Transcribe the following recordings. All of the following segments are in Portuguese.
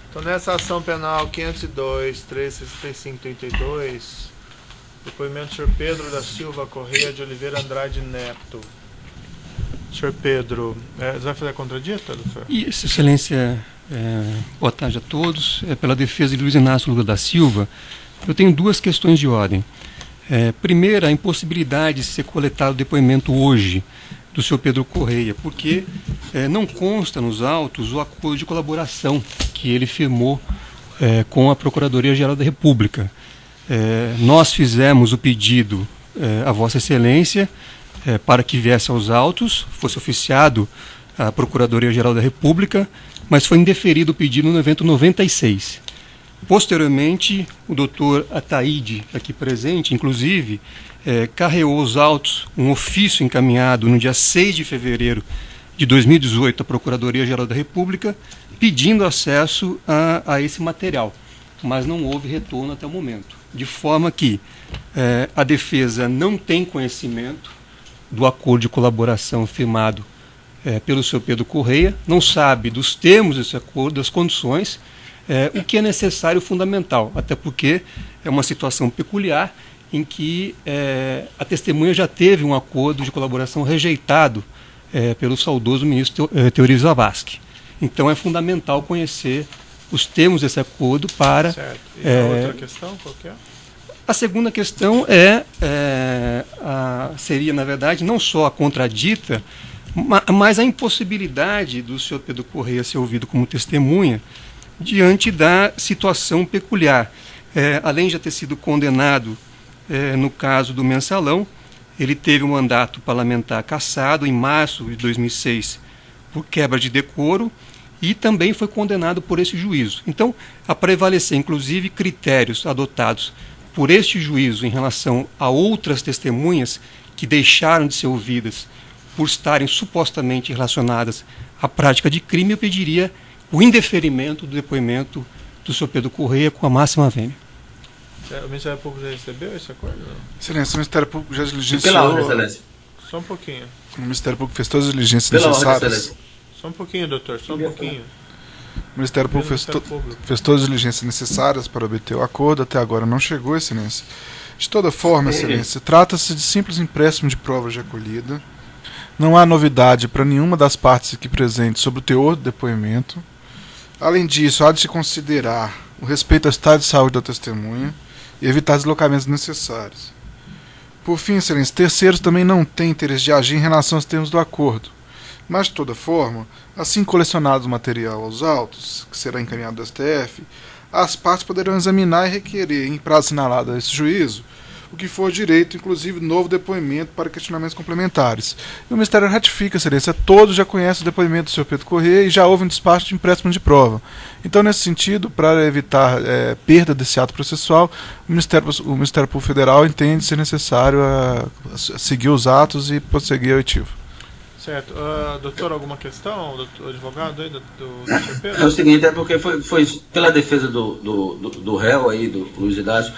Então, nessa ação penal 502, 365, 32, depoimento do senhor Pedro da Silva Correia de Oliveira Andrade Neto. Senhor Pedro, você vai fazer a contradita, doutor? Isso, excelência, boa tarde a todos. Pela defesa de Luiz Inácio Lula da Silva, eu tenho duas questões de ordem. Primeira, a impossibilidade de ser coletado o depoimento hoje do senhor Pedro Correia, porque não consta nos autos o acordo de colaboração que ele firmou com a Procuradoria-Geral da República. Nós fizemos o pedido à Vossa Excelência para que viesse aos autos, fosse oficiado à Procuradoria-Geral da República, mas foi indeferido o pedido no evento 96. Posteriormente, o doutor Ataíde, aqui presente, inclusive, carreou os autos, um ofício encaminhado no dia 6 de fevereiro de 2018 à Procuradoria-Geral da República, pedindo acesso a esse material, mas não houve retorno até o momento. De forma que a defesa não tem conhecimento do acordo de colaboração firmado pelo senhor Pedro Correia, não sabe dos termos desse acordo, das condições, o que é necessário e fundamental, até porque é uma situação peculiar em que a testemunha já teve um acordo de colaboração rejeitado pelo saudoso ministro Teori Zavascki. Então é fundamental conhecer os termos desse acordo para... Certo. E a outra questão, qual que é? A segunda questão seria, na verdade, não só a contradita, mas a impossibilidade do senhor Pedro Correia ser ouvido como testemunha diante da situação peculiar. Além de já ter sido condenado no caso do Mensalão, ele teve um mandato parlamentar cassado em março de 2006 por quebra de decoro e também foi condenado por esse juízo. Então, a prevalecer, inclusive, critérios adotados por este juízo em relação a outras testemunhas que deixaram de ser ouvidas por estarem supostamente relacionadas à prática de crime, eu pediria o indeferimento do depoimento do senhor Pedro Correia com a máxima vênia. O Ministério Público já recebeu esse acordo? Excelência, o Ministério Público já diligenciou... Pela ordem, Excelência. Só um pouquinho. O Ministério Público fez todas as diligências Pela ordem, necessárias. Excelência. Só um pouquinho, doutor, só um pouquinho. O Ministério Público fez todas as diligências necessárias para obter o acordo, até agora não chegou, Excelência. De toda forma, Excelência, trata-se de simples empréstimo de provas de acolhida. Não há novidade para nenhuma das partes aqui presentes sobre o teor do depoimento. Além disso, há de se considerar o respeito ao estado de saúde da testemunha e evitar deslocamentos necessários. Por fim, Excelência, terceiros também não têm interesse de agir em relação aos termos do acordo. Mas, de toda forma, assim colecionado o material aos autos, que será encaminhado ao STF, as partes poderão examinar e requerer, em prazo assinalado a esse juízo, o que for direito, inclusive novo depoimento para questionamentos complementares. E o Ministério ratifica, Excelência, todos já conhecem o depoimento do senhor Pedro Correia e já houve um despacho de empréstimo de prova. Então, nesse sentido, para evitar perda desse ato processual, o Ministério Público Federal entende ser necessário seguir os atos e prosseguir a oitiva. Certo. Doutor, alguma questão? Do advogado aí, do senhor Pedro? É o seguinte, porque foi pela defesa do réu aí, do Luiz Inácio,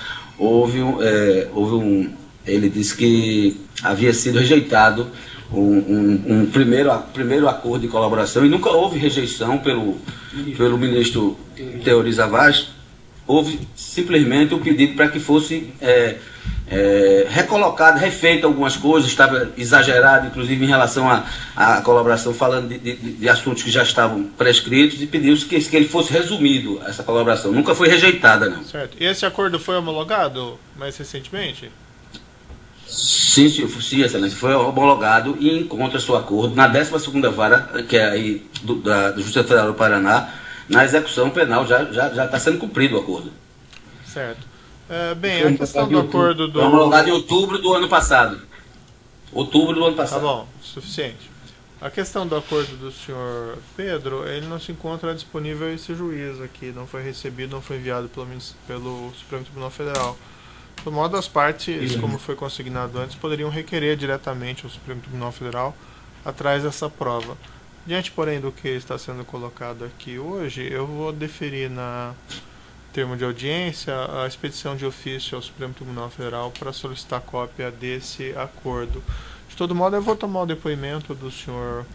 ele disse que havia sido rejeitado um primeiro acordo de colaboração e nunca houve rejeição pelo ministro Teori Zavascki. Houve simplesmente um pedido para que fosse recolocado, refeito algumas coisas, estava exagerado, inclusive em relação à colaboração, falando de assuntos que já estavam prescritos, e pediu-se que ele fosse resumido, essa colaboração. Nunca foi rejeitada, não. Certo. E esse acordo foi homologado mais recentemente? Sim, Excelência, foi homologado e encontra-se o acordo na 12ª Vara, que é aí da Justiça Federal do Paraná, na execução penal, já está sendo cumprido o acordo. Certo. Bem, a questão do acordo do... Foi homologado em outubro do ano passado. Tá bom, suficiente. A questão do acordo do senhor Pedro, ele não se encontra disponível esse juízo aqui, não foi recebido, não foi enviado pelo Supremo Tribunal Federal. Do modo, as partes, como foi consignado antes, poderiam requerer diretamente ao Supremo Tribunal Federal atrás dessa prova. Diante, porém, do que está sendo colocado aqui hoje, eu vou deferir na termo de audiência a expedição de ofício ao Supremo Tribunal Federal para solicitar cópia desse acordo. De todo modo, eu vou tomar o depoimento do senhor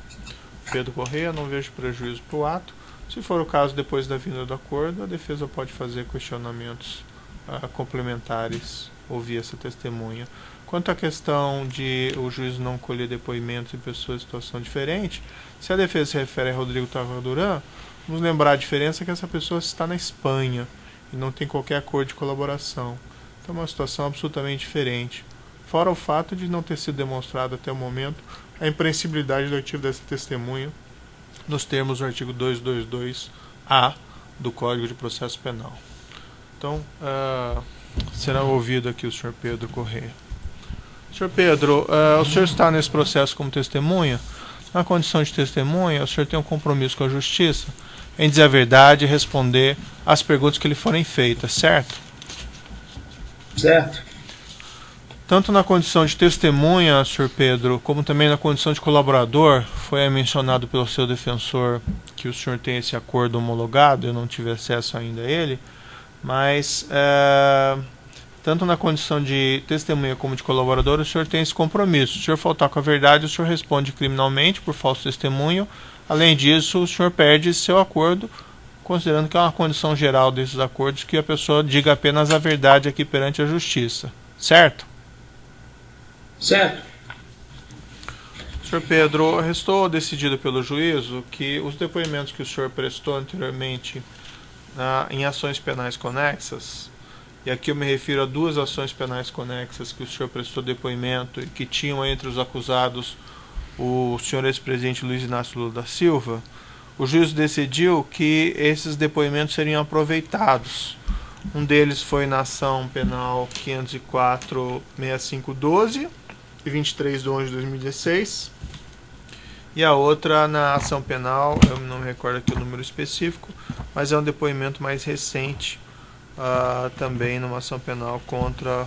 Pedro Correia, não vejo prejuízo para o ato. Se for o caso, depois da vinda do acordo, a defesa pode fazer questionamentos complementares, ouvir essa testemunha. Quanto à questão de o juiz não colher depoimentos de pessoas em situação diferente, se a defesa se refere a Rodrigo Távora Duran, vamos lembrar a diferença que essa pessoa está na Espanha e não tem qualquer acordo de colaboração. Então é uma situação absolutamente diferente. Fora o fato de não ter sido demonstrado até o momento a impreensibilidade do artigo dessa testemunha nos termos do artigo 222-A do Código de Processo Penal. Então, será ouvido aqui o senhor Pedro Correia. Senhor Pedro, o senhor está nesse processo como testemunha? Na condição de testemunha, o senhor tem um compromisso com a Justiça em dizer a verdade e responder às perguntas que lhe forem feitas, certo? Certo. Tanto na condição de testemunha, senhor Pedro, como também na condição de colaborador, foi mencionado pelo seu defensor que o senhor tem esse acordo homologado, eu não tive acesso ainda a ele, mas tanto na condição de testemunha como de colaborador, o senhor tem esse compromisso. Se o senhor faltar com a verdade, o senhor responde criminalmente por falso testemunho. Além disso, o senhor perde seu acordo, considerando que é uma condição geral desses acordos que a pessoa diga apenas a verdade aqui perante a Justiça. Certo? Certo. Senhor Pedro, restou decidido pelo juízo que os depoimentos que o senhor prestou anteriormente em ações penais conexas, e aqui eu me refiro a 2 ações penais conexas que o senhor prestou depoimento e que tinham entre os acusados o senhor ex-presidente Luiz Inácio Lula da Silva, o juízo decidiu que esses depoimentos seriam aproveitados. Um deles foi na ação penal 504-6512, de 23 de 11 de 2016, e a outra na ação penal, eu não me recordo aqui o número específico, mas é um depoimento mais recente, também numa ação penal contra,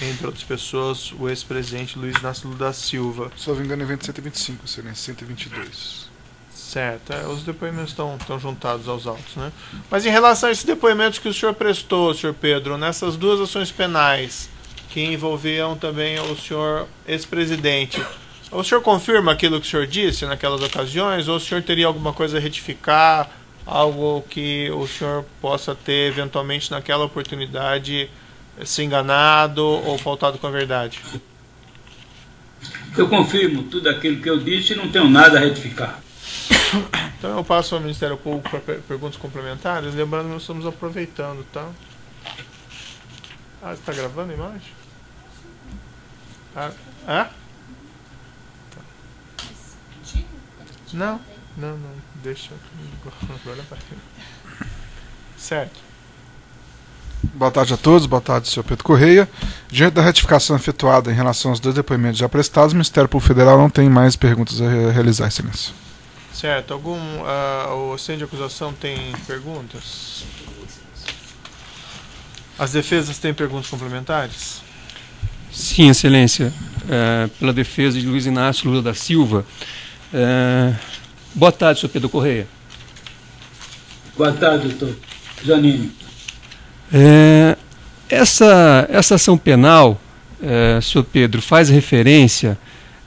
entre outras pessoas, o ex-presidente Luiz Inácio Lula da Silva. Se eu não me engano, é evento 125, seria 122. Certo, os depoimentos estão juntados aos autos, né? Mas em relação a esses depoimentos que o senhor prestou, senhor Pedro, nessas 2 ações penais que envolviam também o senhor ex-presidente, o senhor confirma aquilo que o senhor disse naquelas ocasiões, ou o senhor teria alguma coisa a retificar, algo que o senhor possa ter eventualmente naquela oportunidade se enganado ou faltado com a verdade? Eu confirmo tudo aquilo que eu disse e não tenho nada a retificar. Então eu passo ao Ministério Público para perguntas complementares, lembrando que nós estamos aproveitando, tá? Você está gravando a imagem? Tá. Não, deixa agora para certo. Boa tarde a todos, boa tarde, senhor Pedro Correia. Diante da retificação efetuada em relação aos 2 depoimentos já prestados, o Ministério Público Federal não tem mais perguntas a realizar, excelência. Certo. O assento de acusação tem perguntas? As defesas têm perguntas complementares? Sim, excelência. Pela defesa de Luiz Inácio Lula da Silva. Boa tarde, senhor Pedro Correia. Boa tarde, doutor Janine. Essa ação penal, senhor Pedro, faz referência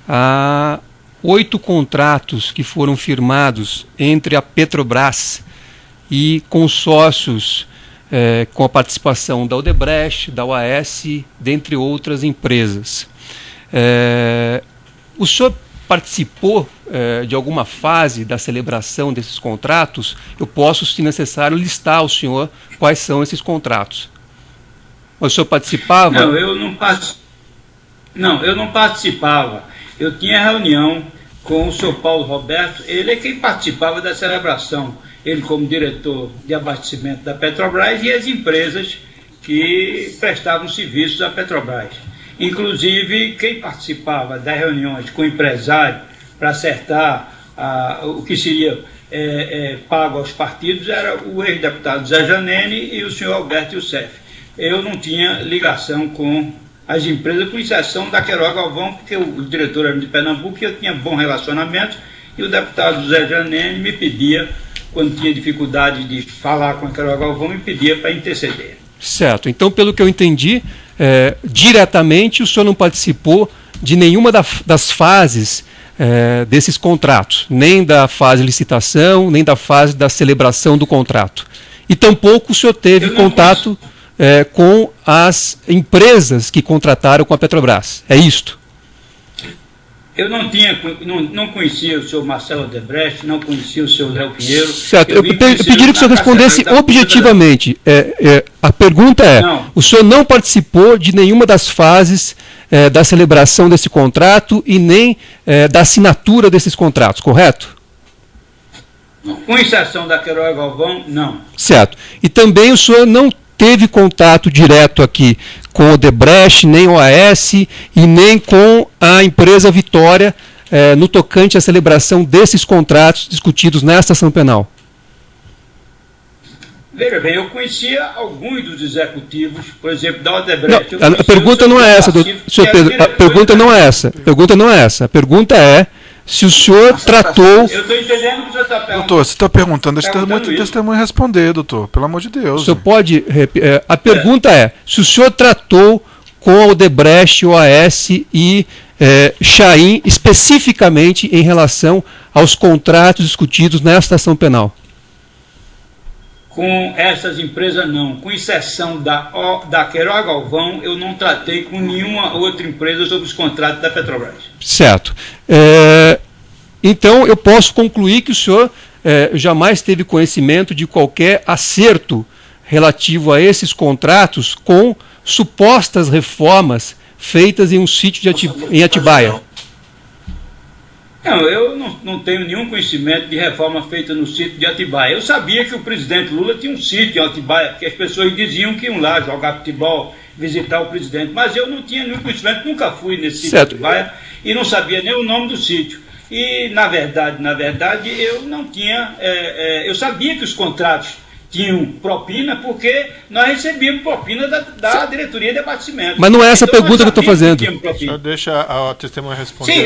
a 8 contratos que foram firmados entre a Petrobras e consórcios com a participação da Odebrecht, da OAS, dentre outras empresas. O senhor participou de alguma fase da celebração desses contratos? Eu posso, se necessário, listar ao senhor quais são esses contratos. O senhor participava? Não, eu não participava. Eu tinha reunião com o senhor Paulo Roberto, ele é quem participava da celebração, ele como diretor de abastecimento da Petrobras e as empresas que prestavam serviços à Petrobras. Inclusive, quem participava das reuniões com o empresário para acertar o que seria pago aos partidos era o ex-deputado Zé Janene e o senhor Alberto Youssef. Eu não tinha ligação com as empresas, com exceção da Queiroga Galvão, porque o diretor era de Pernambuco e eu tinha bom relacionamento, e o deputado Zé Janene me pedia, quando tinha dificuldade de falar com a Queiroga Galvão, me pedia para interceder. Certo. Então, pelo que eu entendi, diretamente o senhor não participou de nenhuma das fases desses contratos, nem da fase de licitação, nem da fase da celebração do contrato. E tampouco o senhor teve contato com as empresas que contrataram com a Petrobras. É isto? Eu não conhecia o senhor Marcelo Odebrecht, não conhecia o senhor Léo Pinheiro. Certo, eu pediria que o senhor respondesse objetivamente. A pergunta é, o senhor não participou de nenhuma das fases da celebração desse contrato e nem da assinatura desses contratos, correto? Com exceção da Queiroga Galvão, não. Certo. E também o senhor não teve contato direto aqui com o Odebrecht, nem o OAS e nem com a empresa Vitória no tocante à celebração desses contratos discutidos nesta ação penal? Veja bem, eu conhecia alguns dos executivos, por exemplo, da Odebrecht. Não, a pergunta não é essa, senhor Pedro. A pergunta não é essa. A pergunta não é essa. A pergunta é se o senhor tratou... Eu estou entendendo o que o senhor está perguntando. Doutor, você está perguntando, deixa o testemunho responder, doutor. Pelo amor de Deus. O senhor pode... A pergunta é se o senhor tratou com a Odebrecht, OAS e Chaim especificamente em relação aos contratos discutidos nesta ação penal. Com essas empresas, não. Com exceção da Queiroga Galvão, eu não tratei com nenhuma outra empresa sobre os contratos da Petrobras. Certo. Então, eu posso concluir que o senhor jamais teve conhecimento de qualquer acerto relativo a esses contratos com supostas reformas feitas em um sítio em Atibaia. Não, eu não tenho nenhum conhecimento de reforma feita no sítio de Atibaia. Eu sabia que o presidente Lula tinha um sítio em Atibaia, que as pessoas diziam que iam lá jogar futebol, visitar o presidente, mas eu não tinha nenhum conhecimento, nunca fui nesse sítio de Atibaia e não sabia nem o nome do sítio. E, na verdade, eu não tinha... eu sabia que os contratos tinham propina porque nós recebíamos propina da diretoria de abastecimento. Mas não é essa pergunta que eu estou fazendo. Só deixa a testemunha responder. Sim,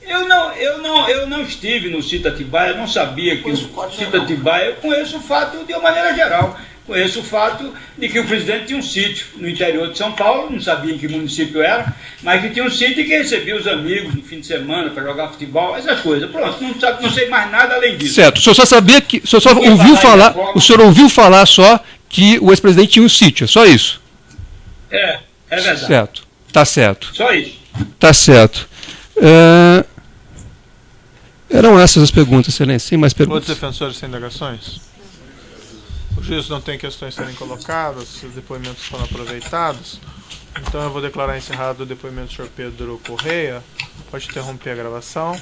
eu não estive no sítio Atibaia, eu não sabia que o sítio Atibaia, eu conheço o fato de uma maneira geral. Conheço o fato de que o presidente tinha um sítio no interior de São Paulo, não sabia em que município era, mas que tinha um sítio que recebia os amigos no fim de semana para jogar futebol, essas coisas. Pronto, não sei mais nada além disso. Certo, o senhor só sabia que. O senhor só ouviu falar só que o ex-presidente tinha um sítio, é só isso? É verdade. Certo, tá certo. Só isso. Tá certo. Eram essas as perguntas, excelência. Sem mais perguntas. Outros defensores sem indagações? O juiz não tem questões a serem colocadas, os depoimentos foram aproveitados. Então eu vou declarar encerrado o depoimento do senhor Pedro Correia. Pode interromper a gravação.